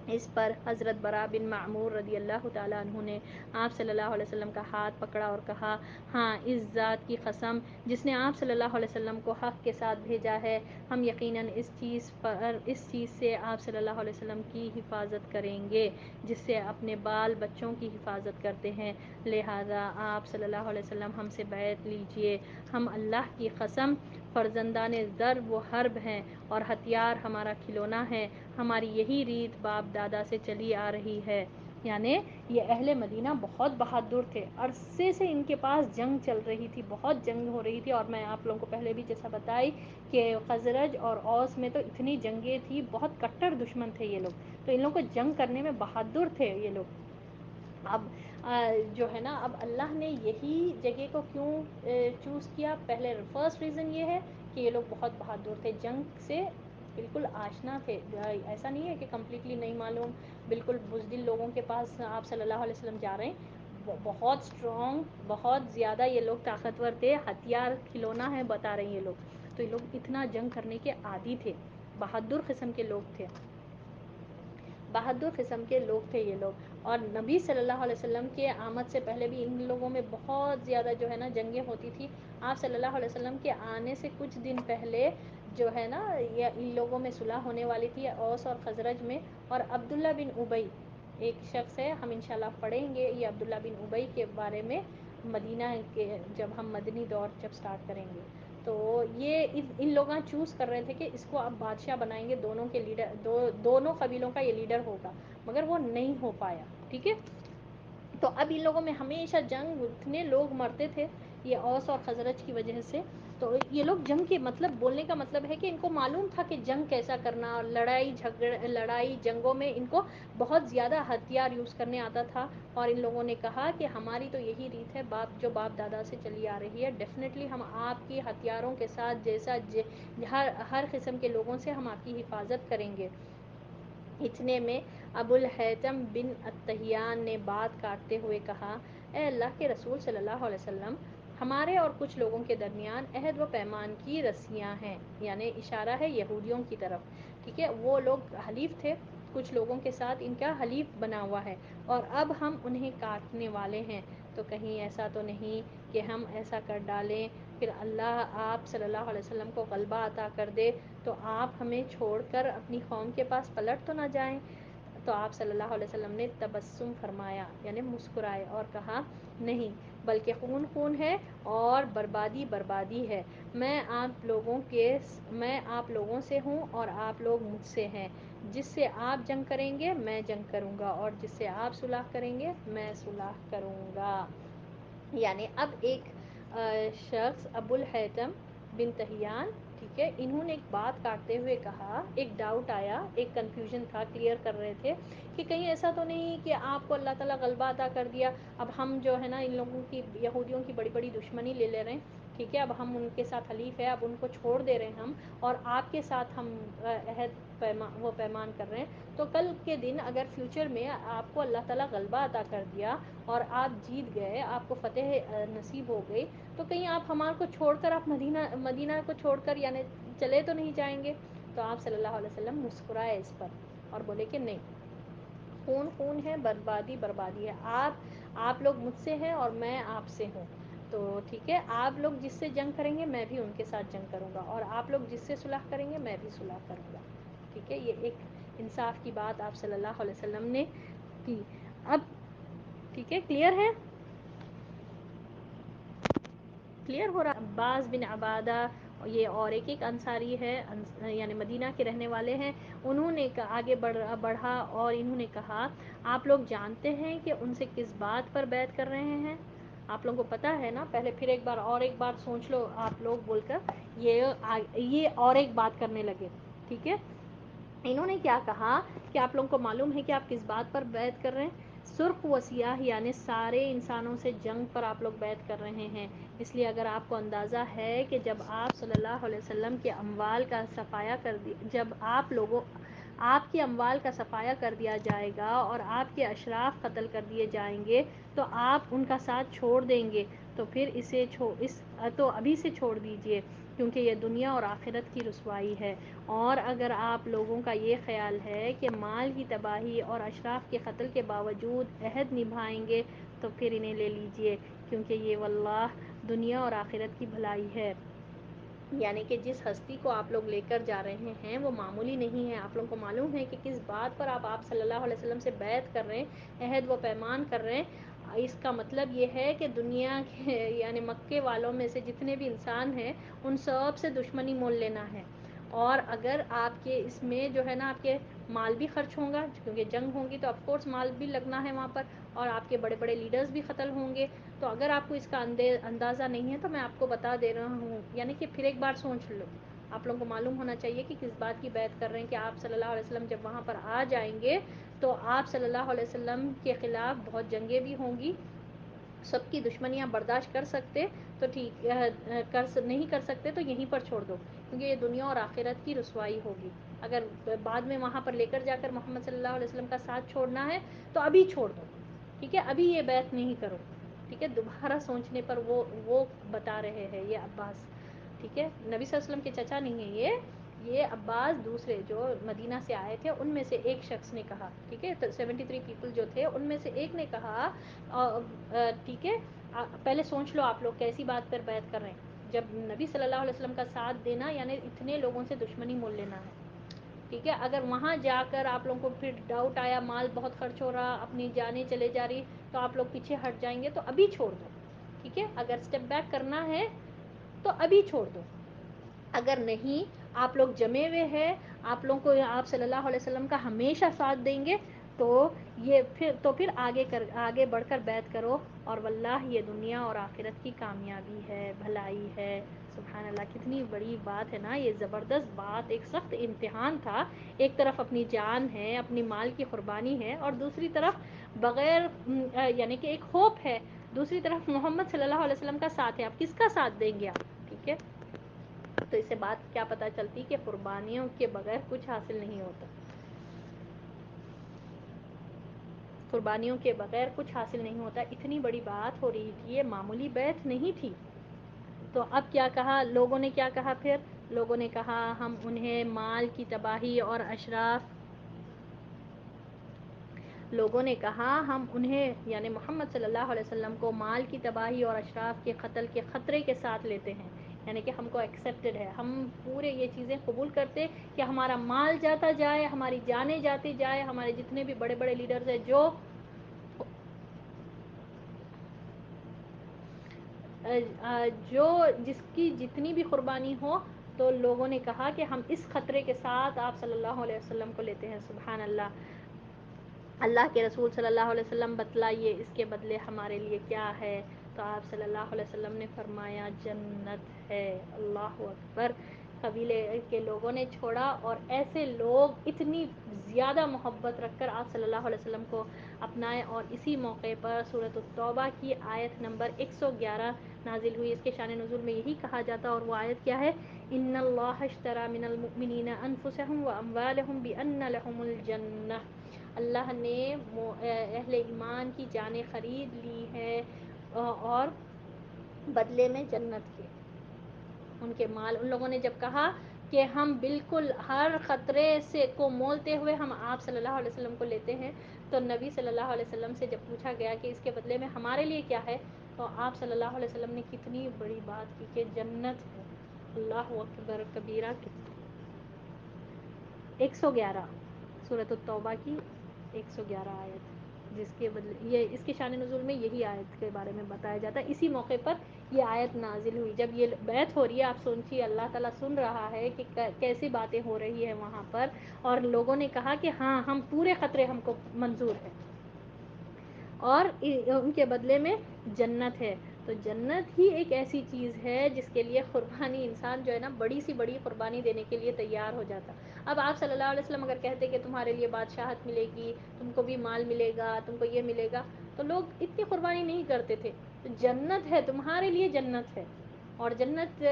اس پر حضرت برا بن معمور رضی اللہ تعالیٰ عنہ نے آپ صلی اللہ علیہ وسلم کا ہاتھ پکڑا اور کہا، ہاں اس ذات کی قسم جس نے آپ صلی اللہ علیہ وسلم کو حق کے ساتھ بھیجا ہے، ہم یقیناً اس چیز سے آپ صلی اللہ علیہ وسلم کی حفاظت کریں گے جس سے اپنے بال بچوں کی حفاظت کرتے ہیں، لہذا آپ صلی اللہ علیہ وسلم ہم سے بیعت لیجئے، ہم اللہ کی قسم فرزندان ضرب و حرب ہیں اور ہتھیار ہمارا کھلونا ہے، ہماری یہی ریت باپ دادا سے چلی آ رہی ہے۔ یعنی یہ اہل مدینہ بہت بہادر تھے، عرصے سے ان کے پاس جنگ چل رہی تھی، بہت جنگ ہو رہی تھی، اور میں آپ لوگوں کو پہلے بھی جیسا بتائی کہ خزرج اور اوس میں تو اتنی جنگیں تھی، بہت کٹر دشمن تھے یہ لوگ، تو ان لوگوں کو جنگ کرنے میں بہادر تھے یہ لوگ۔ اب جو ہے نا، اب اللہ نے یہی جگہ کو کیوں چوز کیا، پہلے فرسٹ ریزن یہ ہے کہ یہ لوگ بہت بہادر تھے، جنگ سے بالکل آشنا تھے، ایسا نہیں ہے کہ کمپلیٹلی نہیں معلوم، بالکل بزدل لوگوں کے پاس آپ صلی اللہ علیہ وسلم جا رہے ہیں، بہت اسٹرانگ، بہت زیادہ یہ لوگ طاقتور تھے، ہتھیار کھلونا ہے بتا رہے ہیں یہ لوگ، تو یہ لوگ اتنا جنگ کرنے کے عادی تھے، بہادر قسم کے لوگ تھے، بہادر قسم کے لوگ تھے یہ لوگ۔ اور نبی صلی اللہ علیہ وسلم کے آمد سے پہلے بھی ان لوگوں میں بہت زیادہ جو ہے نا جنگیں ہوتی تھی، آپ صلی اللہ علیہ وسلم کے آنے سے کچھ دن پہلے جو ہے نا یہ ان لوگوں میں صلح ہونے والی تھی، اوس اور خزرج میں، اور عبداللہ بن ابی ایک شخص ہے، ہم انشاءاللہ پڑھیں گے یہ عبداللہ بن ابی کے بارے میں مدینہ کے جب ہم مدنی دور جب سٹارٹ کریں گے، تو یہ ان لوگ چوز کر رہے تھے کہ اس کو اب بادشاہ بنائیں گے، دونوں کے لیڈر، دونوں قبیلوں کا یہ لیڈر ہوگا، مگر وہ نہیں ہو پایا، ٹھیک ہے۔ تو اب ان لوگوں میں ہمیشہ جنگ، اتنے لوگ مرتے تھے یہ اوس اور خزرج کی وجہ سے، تو یہ لوگ جنگ کے مطلب بولنے کا مطلب ہے کہ ان کو معلوم تھا کہ جنگ کیسا کرنا، لڑائی جنگوں میں ان کو بہت زیادہ ہتھیار یوز کرنے آتا تھا، اور ان لوگوں نے کہا کہ ہماری تو یہی ریت ہے جو باپ دادا سے چلی آ رہی ہے، ڈیفینیٹلی ہم آپ کی ہتھیاروں کے ساتھ جیسا ہر قسم کے لوگوں سے ہم آپ کی حفاظت کریں گے۔ اتنے میں ابو الحیثم بن التحیان نے بات کاٹتے ہوئے کہا، اے اللہ کے رسول صلی اللہ علیہ وسلم، ہمارے اور کچھ لوگوں کے درمیان عہد و پیمان کی رسیاں ہیں، یعنی اشارہ ہے یہودیوں کی طرف، ٹھیک ہے، وہ لوگ حلیف تھے، کچھ لوگوں کے ساتھ ان کا حلیف بنا ہوا ہے، اور اب ہم انہیں کاٹنے والے ہیں، تو کہیں ایسا تو نہیں کہ ہم ایسا کر ڈالیں پھر اللہ آپ صلی اللہ علیہ وسلم کو غلبہ عطا کر دے تو آپ ہمیں چھوڑ کر اپنی قوم کے پاس پلٹ تو نہ جائیں۔ تو آپ صلی اللہ علیہ وسلم نے تبسم فرمایا، یعنی مسکرائے اور کہا، نہیں، بلکہ خون خون ہے اور بربادی بربادی ہے، میں آپ لوگوں سے ہوں اور آپ لوگ مجھ سے ہیں، جس سے آپ جنگ کریں گے میں جنگ کروں گا، اور جس سے آپ صلح کریں گے میں صلح کروں گا۔ یعنی اب ایک شخص ابو الحیثم بن تحیان، ٹھیک ہے، انہوں نے ایک بات کاٹتے ہوئے کہا، ایک ڈاؤٹ آیا، ایک کنفیوژن تھا، کلیئر کر رہے تھے کہ کہیں ایسا تو نہیں کہ آپ کو اللہ تعالیٰ غلبہ عطا کر دیا، اب ہم جو ہے نا ان لوگوں کی یہودیوں کی بڑی بڑی دشمنی لے رہے ہیں، ٹھیک ہے، اب ہم ان کے ساتھ حلیف ہے، اب ان کو چھوڑ دے رہے ہیں ہم، اور آپ کے ساتھ ہم پیمان کر رہے ہیں، تو کل کے دن اگر فیوچر میں آپ کو اللہ تعالیٰ غلبہ عطا کر دیا اور آپ جیت گئے، آپ کو فتح نصیب ہو گئی، تو کہیں آپ ہمارے کو چھوڑ کر آپ مدینہ کو چھوڑ کر یعنی چلے تو نہیں جائیں گے۔ تو آپ صلی اللہ علیہ وسلم مسکرائے اس پر اور بولے کہ نہیں، خون خون ہے، بربادی بربادی ہے، آپ لوگ مجھ سے ہیں اور میں آپ سے ہوں، تو ٹھیک ہے، آپ لوگ جس سے جنگ کریں گے میں بھی ان کے ساتھ جنگ کروں گا، اور آپ لوگ جس سے صلح کریں گے میں بھی صلح کروں گا، ٹھیک ہے، یہ ایک انصاف کی بات آپ صلی اللہ علیہ وسلم نے کی۔ اب ٹھیک ہے، کلیئر ہے، کلیئر ہو رہا؟ عباس بن عبادہ، یہ اور ایک انصاری ہے، یعنی مدینہ کے رہنے والے ہیں، انہوں نے آگے بڑھا اور انہوں نے کہا آپ لوگ جانتے ہیں کہ ان سے کس بات پر بیعت کر رہے ہیں؟ آپ لوگوں کو پتا ہے نا؟ پہلے پھر ایک بار سوچ لو آپ لوگ بول کر، یہ اور ایک بات کرنے لگے، ٹھیک ہے، انہوں نے کیا کہا کہ آپ لوگوں کو معلوم ہے کہ آپ کس بات پر بیعت کر رہے ہیں؟ سرخ و سیاہ یعنی سارے انسانوں سے جنگ پر آپ لوگ بیعت کر رہے ہیں، اس لیے اگر آپ کو اندازہ ہے کہ جب آپ صلی اللہ علیہ وسلم کے اموال کا صفایا جب آپ کے اموال کا صفایا کر دیا جائے گا اور آپ کے اشراف قتل کر دیے جائیں گے تو آپ ان کا ساتھ چھوڑ دیں گے، تو پھر تو ابھی سے چھوڑ دیجئے، کیونکہ یہ دنیا اور آخرت کی رسوائی ہے، اور اگر آپ لوگوں کا یہ خیال ہے کہ مال کی تباہی اور اشراف کے قتل کے باوجود عہد نبھائیں گے تو پھر انہیں لے لیجئے، کیونکہ یہ واللہ دنیا اور آخرت کی بھلائی ہے، یعنی کہ جس ہستی کو آپ لوگ لے کر جا رہے ہیں وہ معمولی نہیں ہے، آپ لوگوں کو معلوم ہے کہ کس بات پر آپ صلی اللہ علیہ وسلم سے بیعت کر رہے ہیں، عہد و پیمان کر رہے ہیں، اس کا مطلب یہ ہے کہ دنیا کے یعنی مکے والوں میں سے جتنے بھی انسان ہیں ان سب سے دشمنی مول لینا ہے، اور اگر آپ کے اس میں جو ہے نا آپ کے مال بھی خرچ ہوں گا، کیونکہ جنگ ہوں گی تو آف کورس مال بھی لگنا ہے وہاں پر، اور آپ کے بڑے بڑے لیڈرز بھی قتل ہوں گے، تو اگر آپ کو اس کا اندازہ نہیں ہے تو میں آپ کو بتا دے رہا ہوں، یعنی کہ پھر ایک بار سوچ لو، آپ لوگوں کو معلوم ہونا چاہیے کہ کس بات کی بیعت کر رہے ہیں، کہ آپ صلی اللہ علیہ وسلم جب وہاں پر آ جائیں گے تو آپ صلی اللہ علیہ وسلم کے خلاف بہت جنگیں بھی ہوں گی، سب کی دشمنیاں برداشت کر سکتے تو ٹھیک، نہیں کر سکتے تو یہیں پر چھوڑ دو، کیونکہ یہ دنیا اور آخرت کی رسوائی ہوگی، اگر بعد میں وہاں پر لے کر جا کر محمد صلی اللہ علیہ وسلم کا ساتھ چھوڑنا ہے تو ابھی چھوڑ دو، ٹھیک ہے، ابھی یہ بیعت نہیں کرو، ٹھیک ہے، دوبارہ سوچنے پر وہ بتا رہے ہیں یہ عباس، ٹھیک ہے، نبی صلی اللہ علیہ وسلم کے چچا نہیں ہیں یہ عباس دوسرے جو مدینہ سے آئے تھے ان میں سے ایک شخص نے کہا، ٹھیک ہے، 73 پیپل جو تھے ان میں سے ایک نے کہا، ٹھیک ہے، پہلے سوچ لو آپ لوگ کیسی بات پر بیعت کر رہے ہیں، جب نبی صلی اللہ علیہ وسلم کا ساتھ دینا یعنی اتنے لوگوں سے دشمنی مول لینا ہے، ٹھیک ہے، اگر وہاں جا کر آپ لوگوں کو پھر ڈاؤٹ آیا، مال بہت خرچ ہو رہا، اپنی جانیں چلے جا رہی، تو آپ لوگ پیچھے ہٹ جائیں گے، تو ابھی چھوڑ دو، ٹھیک ہے، اگر اسٹیپ بیک کرنا ہے تو ابھی چھوڑ دو، اگر نہیں آپ لوگ جمے ہوئے ہیں، آپ لوگوں کو آپ صلی اللہ علیہ وسلم کا ہمیشہ ساتھ دیں گے تو پھر آگے بڑھ کر بیعت کرو، اور واللہ یہ دنیا اور آخرت کی کامیابی ہے، بھلائی ہے، سبحان اللہ، کتنی بڑی بات ہے نا، یہ زبردست بات، ایک سخت امتحان تھا، ایک طرف اپنی جان ہے، اپنی مال کی قربانی ہے، اور دوسری طرف بغیر یعنی کہ ایک ہوپ ہے، دوسری طرف محمد صلی اللہ علیہ وسلم کا ساتھ ہے، آپ کس کا ساتھ دیں گے آپ، ٹھیک ہے، تو اس سے بات کیا پتہ چلتی کہ قربانیوں کے بغیر کچھ حاصل نہیں ہوتا، قربانیوں کے بغیر کچھ حاصل نہیں ہوتا، اتنی بڑی بات ہو رہی تھی، یہ معمولی بیعت نہیں تھی، تو اب کیا کہا لوگوں نے، کیا کہا پھر لوگوں نے کہا ہم انہیں مال کی تباہی اور اشراف، لوگوں نے کہا ہم انہیں یعنی محمد صلی اللہ علیہ وسلم کو مال کی تباہی اور اشراف کے قتل کے خطرے کے ساتھ لیتے ہیں، یعنی کہ ہم کو ایکسیپٹڈ ہے، ہم پورے یہ چیزیں قبول کرتے کہ ہمارا مال جاتا جائے، ہماری جانیں جاتی جائے، ہمارے جتنے بھی بڑے بڑے لیڈرز ہیں جو جس کی جتنی بھی قربانی ہو، تو لوگوں نے کہا کہ ہم اس خطرے کے ساتھ آپ صلی اللہ علیہ وسلم کو لیتے ہیں، سبحان اللہ، اللہ کے رسول صلی اللہ علیہ وسلم بتلائیے اس کے بدلے ہمارے لیے کیا ہے، تو آپ صلی اللہ علیہ وسلم نے فرمایا جنت ہے، اللہ اکبر، قبیلے کے لوگوں نے چھوڑا، اور ایسے لوگ اتنی زیادہ محبت رکھ کر آپ صلی اللہ علیہ وسلم کو اپنائے، اور اسی موقع پر سورۃ التوبہ کی آیت نمبر 111 نازل ہوئی، اس کے شان نزول میں یہی کہا جاتا، اور وہ آیت کیا ہے، ان اللہ اشتری من المؤمنین انفسهم واموالهم بان لهم الجنہ، اللہ نے اہل ایمان کی جانیں خرید لی ہے اور بدلے میں جنت کے، ان کے مال، ان لوگوں نے جب کہا کہ ہم بالکل ہر خطرے سے کو مولتے ہوئے ہم آپ صلی اللہ علیہ وسلم کو لیتے ہیں. تو نبی صلی اللہ علیہ وسلم سے جب پوچھا گیا کہ اس کے بدلے میں ہمارے لیے کیا ہے، تو آپ صلی اللہ علیہ وسلم نے کتنی بڑی بات کی کہ جنت ہے. اللہ اکبر کبیرہ. 111 سورۃ التوبہ کی 111 آیت، جس کے بدلے یہ اس کے شان نزول میں یہی آیت کے بارے میں بتایا جاتا ہے. اسی موقع پر یہ آیت نازل ہوئی. جب یہ بیعت ہو رہی ہے، آپ سوچیے اللہ تعالیٰ سن رہا ہے کہ کیسی باتیں ہو رہی ہے وہاں پر، اور لوگوں نے کہا کہ ہاں ہم پورے خطرے ہم کو منظور ہے اور ان کے بدلے میں جنت ہے. تو جنت ہی ایک ایسی چیز ہے جس کے لیے قربانی انسان جو ہے نا بڑی سی بڑی قربانی دینے کے لیے تیار ہو جاتا. اب آپ صلی اللہ علیہ وسلم اگر کہتے کہ تمہارے لیے بادشاہت ملے گی، تم کو بھی مال ملے گا، تم کو یہ ملے گا، تو لوگ اتنی قربانی نہیں کرتے تھے. جنت ہے، تمہارے لیے جنت ہے. اور جنت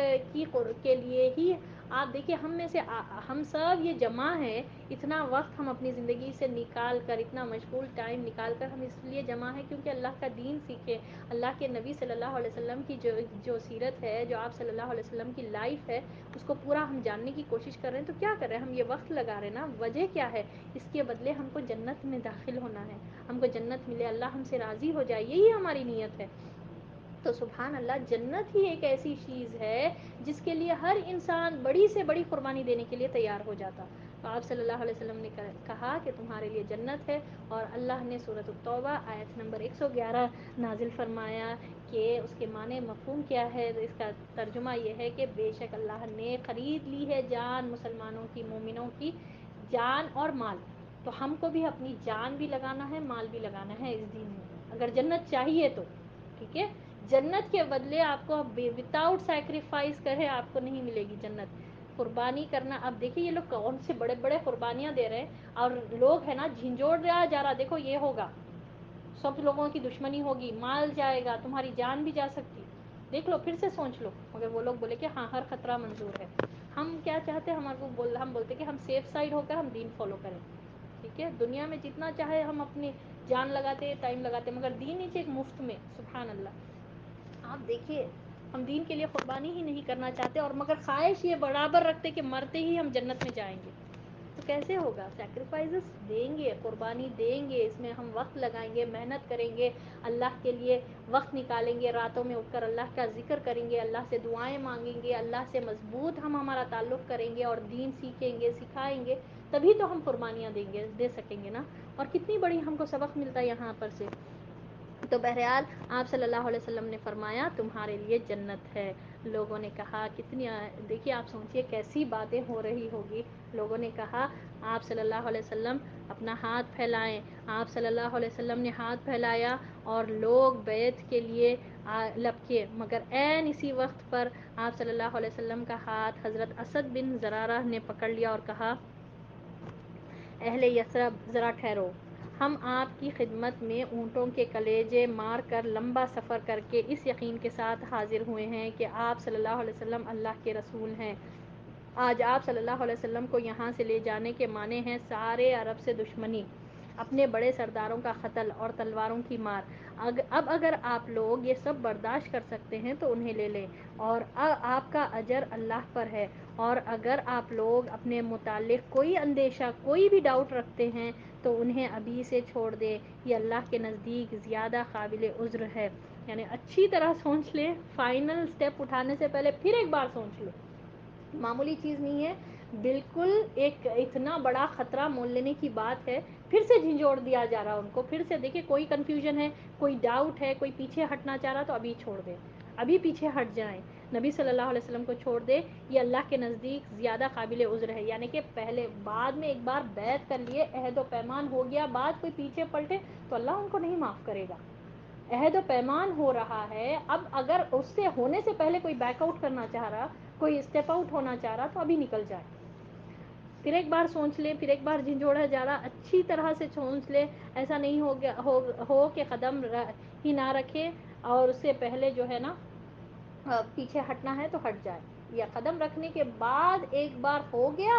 کے لیے ہی آپ دیکھیے ہم میں سے ہم سب یہ جمع ہے، اتنا وقت ہم اپنی زندگی سے نکال کر، اتنا مشغول ٹائم نکال کر ہم اس لیے جمع ہے کیونکہ اللہ کا دین سیکھے. اللہ کے نبی صلی اللہ علیہ وسلم کی جو سیرت ہے، جو آپ صلی اللہ علیہ وسلم کی لائف ہے، اس کو پورا ہم جاننے کی کوشش کر رہے ہیں. تو کیا کر رہے ہیں ہم، یہ وقت لگا رہے ہیں نا. وجہ کیا ہے؟ اس کے بدلے ہم کو جنت میں داخل ہونا ہے، ہم کو جنت ملے، اللہ ہم سے راضی ہو جائے، یہی ہماری نیت ہے. تو سبحان اللہ، جنت ہی ایک ایسی چیز ہے جس کے لیے ہر انسان بڑی سے بڑی قربانی دینے کے لیے تیار ہو جاتا. تو آپ صلی اللہ علیہ وسلم نے کہا کہ تمہارے لیے جنت ہے، اور اللہ نے سورۃ التوبہ آیت نمبر 111 نازل فرمایا کہ اس کے معنی مفہوم کیا ہے. اس کا ترجمہ یہ ہے کہ بے شک اللہ نے خرید لی ہے جان مسلمانوں کی، مومنوں کی جان اور مال. تو ہم کو بھی اپنی جان بھی لگانا ہے، مال بھی لگانا ہے اس دین میں، اگر جنت چاہیے تو. ٹھیک ہے، جنت کے بدلے آپ کو وداؤٹ سیکریفائس کرے آپ کو نہیں ملے گی جنت. قربانی کرنا. اب دیکھیے یہ لوگ کون سے بڑے بڑے قربانیاں دے رہے ہیں، اور لوگ ہے نا جھنجھوڑ رہا جا رہا، دیکھو یہ ہوگا، سب لوگوں کی دشمنی ہوگی، مال جائے گا، تمہاری جان بھی جا سکتی. دیکھ لو، پھر سے سوچ لو. مگر وہ لوگ بولے کہ ہاں ہر خطرہ منظور ہے. ہم کیا چاہتے ہیں، ہمارے کو ہم بولتے کہ ہم سیف سائڈ ہو کر ہم دین فالو کریں. ٹھیک ہے، دنیا میں جتنا چاہے ہم اپنی جان لگاتے، ٹائم لگاتے، مگر دین نیچے ایک مفت میں. سبحان اللہ. آپ دیکھیے ہم دین کے لیے قربانی ہی نہیں کرنا چاہتے، اور مگر خواہش یہ برابر رکھتے کہ مرتے ہی ہم جنت میں جائیں گے. تو کیسے ہوگا؟ سیکریفائسز دیں گے، قربانی دیں گے، اس میں ہم وقت لگائیں گے، محنت کریں گے، اللہ کے لیے وقت نکالیں گے، راتوں میں اٹھ کر اللہ کا ذکر کریں گے، اللہ سے دعائیں مانگیں گے، اللہ سے مضبوط ہم ہمارا تعلق کریں گے اور دین سیکھیں گے، سکھائیں گے، تبھی تو ہم قربانیاں دے سکیں گے نا. اور کتنی بڑی ہم کو سبق ملتا ہے یہاں پر سے. تو بہرحال آپ صلی اللہ علیہ وسلم نے فرمایا تمہارے لیے جنت ہے. لوگوں نے کہا کتنی، دیکھیے آپ سوچیے کیسی باتیں ہو رہی ہوگی. لوگوں نے کہا آپ صلی اللہ علیہ وسلم اپنا ہاتھ پھیلائیں. آپ صلی اللہ علیہ وسلم نے ہاتھ پھیلایا اور لوگ بیعت کے لیے لپکے، مگر عین اسی وقت پر آپ صلی اللہ علیہ وسلم کا ہاتھ حضرت اسد بن زرارہ نے پکڑ لیا اور کہا اہل یثرب ذرا ٹھہرو، ہم آپ کی خدمت میں اونٹوں کے کلیجے مار کر لمبا سفر کر کے اس یقین کے ساتھ حاضر ہوئے ہیں کہ آپ صلی اللہ علیہ وسلم اللہ کے رسول ہیں. آج آپ صلی اللہ علیہ وسلم کو یہاں سے لے جانے کے معنی ہیں سارے عرب سے دشمنی، اپنے بڑے سرداروں کا قتل اور تلواروں کی مار. اب اگر آپ لوگ یہ سب برداشت کر سکتے ہیں تو انہیں لے لیں، اور آپ کا اجر اللہ پر ہے. اور اگر آپ لوگ اپنے متعلق کوئی اندیشہ، کوئی بھی ڈاؤٹ رکھتے ہیں تو انہیں ابھی سے چھوڑ دیں، یہ اللہ کے نزدیک زیادہ قابل عذر ہے. یعنی اچھی طرح سوچ لیں، فائنل سٹیپ اٹھانے سے پہلے پھر ایک بار سوچ لیں. معمولی چیز نہیں ہے، بالکل ایک اتنا بڑا خطرہ مول لینے کی بات ہے. پھر سے جھنجھوڑ دیا جا رہا ان کو. پھر سے دیکھیں کوئی کنفیوژن ہے، کوئی ڈاؤٹ ہے، کوئی پیچھے ہٹنا چاہ رہا تو ابھی چھوڑ دیں، ابھی پیچھے ہٹ جائیں، نبی صلی اللہ علیہ وسلم کو چھوڑ دے، یہ اللہ کے نزدیک زیادہ قابل عذر ہے. یعنی کہ پہلے بعد میں ایک بار بیعت کر لیے، عہد و پیمان ہو گیا، بعد کوئی پیچھے پلٹے تو اللہ ان کو نہیں معاف کرے گا. عہد و پیمان ہو رہا ہے، اب اگر اس سے ہونے سے پہلے کوئی بیک آؤٹ کرنا چاہ رہا، کوئی اسٹیپ آؤٹ ہونا چاہ رہا تو ابھی نکل جائے. پھر ایک بار سوچ لے، پھر ایک بار جھنجھوڑا جا رہا، اچھی طرح سے سوچ لے. ایسا نہیں ہو کہ قدم ہی نہ رکھے اور اس سے پہلے جو ہے نا پیچھے ہٹنا ہے تو ہٹ جائے، یا قدم رکھنے کے بعد ایک بار ہو گیا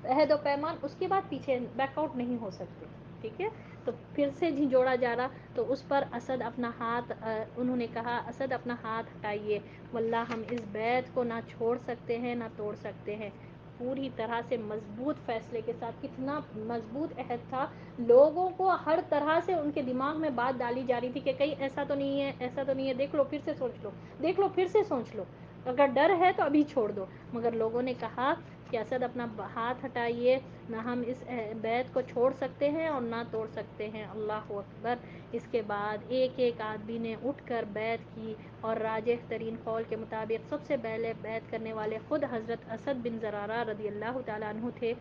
عہد و پیمان، اس کے بعد پیچھے بیک آؤٹ نہیں ہو سکتے. ٹھیک ہے، تو پھر سے جھنجھوڑا جا رہا تو اس پر اسد اپنا ہاتھ، انہوں نے کہا اسد اپنا ہاتھ ہٹائیے، واللہ ہم اس بیعت کو نہ چھوڑ سکتے ہیں نہ توڑ سکتے ہیں. پوری طرح سے مضبوط فیصلے کے ساتھ، کتنا مضبوط عہد تھا، لوگوں کو ہر طرح سے ان کے دماغ میں بات ڈالی جا رہی تھی کہ کہیں ایسا تو نہیں ہے، ایسا تو نہیں ہے، دیکھ لو پھر سے سوچ لو، دیکھ لو پھر سے سوچ لو، اگر ڈر ہے تو ابھی چھوڑ دو. مگر لوگوں نے کہا کہ اسد اپنا ہاتھ ہٹائیے، نہ ہم اس بیعت کو چھوڑ سکتے ہیں اور نہ توڑ سکتے ہیں. اللہ اکبر. اس کے بعد ایک ایک آدمی نے اٹھ کر بیعت کی، اور راجح ترین قول کے مطابق سب سے پہلے بیعت کرنے والے خود حضرت اسد بن زرارہ رضی اللہ تعالیٰ عنہ تھے.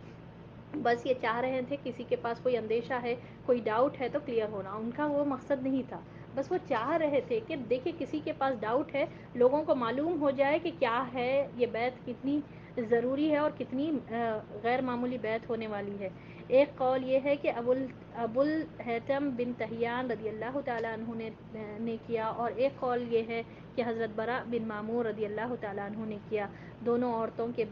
بس یہ چاہ رہے تھے کسی کے پاس کوئی اندیشہ ہے، کوئی ڈاؤٹ ہے تو کلیئر ہونا، ان کا وہ مقصد نہیں تھا. بس وہ چاہ رہے تھے کہ دیکھیں کسی کے پاس ڈاؤٹ ہے، لوگوں کو معلوم ہو جائے کہ کیا ہے یہ بیعت، کتنی ضروری ہے اور کتنی غیر معمولی بیعت ہونے والی ہے. ایک قول یہ ہے کہ ابو الحیثم بن تہیان رضی اللہ تعالیٰ عنہ نے کیا، اور ایک قول یہ ہے کہ حضرت برا بن معمور رضی اللہ تعالیٰ عنہ نے کیا. دونوں عورتوں کے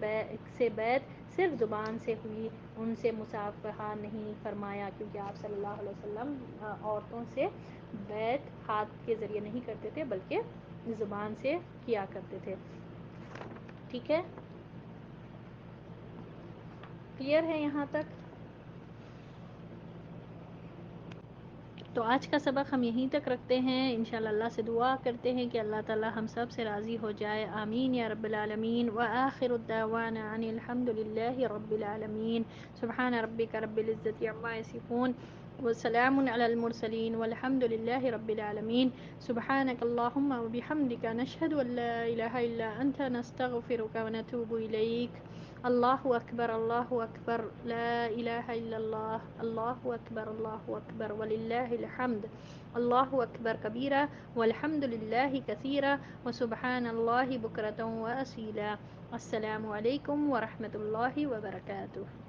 سے بیعت صرف زبان سے ہوئی، ان سے مصافحہ نہیں فرمایا، کیونکہ آپ صلی اللہ علیہ وسلم عورتوں سے بیعت ہاتھ کے ذریعے نہیں کرتے تھے بلکہ زبان سے کیا کرتے تھے. ٹھیک ہے، کلیئر ہے یہاں تک؟ تو آج کا سبق ہم یہیں تک رکھتے ہیں. انشاءاللہ اللہ سے دعا کرتے ہیں کہ اللہ تعالی ہم سب سے راضی ہو جائے. آمین یا رب العالمین. وآخر الدعوانا ان الحمد للہ رب العالمین. سبحان ربک رب العزت عما یصفون وسلام علی المرسلین والحمد للہ رب العالمین. سبحانک اللہم وبحمدک نشہد ان لا الہ الا انت نستغفرک ونتوب الیک. اللہ اکبر، اللہ اکبر، لا الہ الا اللہ، اللہ اکبر، اللہ اکبر وللہ الحمد. اللہ اکبر کبیرہ والحمد للہ کثیرہ وسبحان اللہ بکرۃ واصیلا. السلام علیکم ورحمۃ اللہ وبرکاتہ.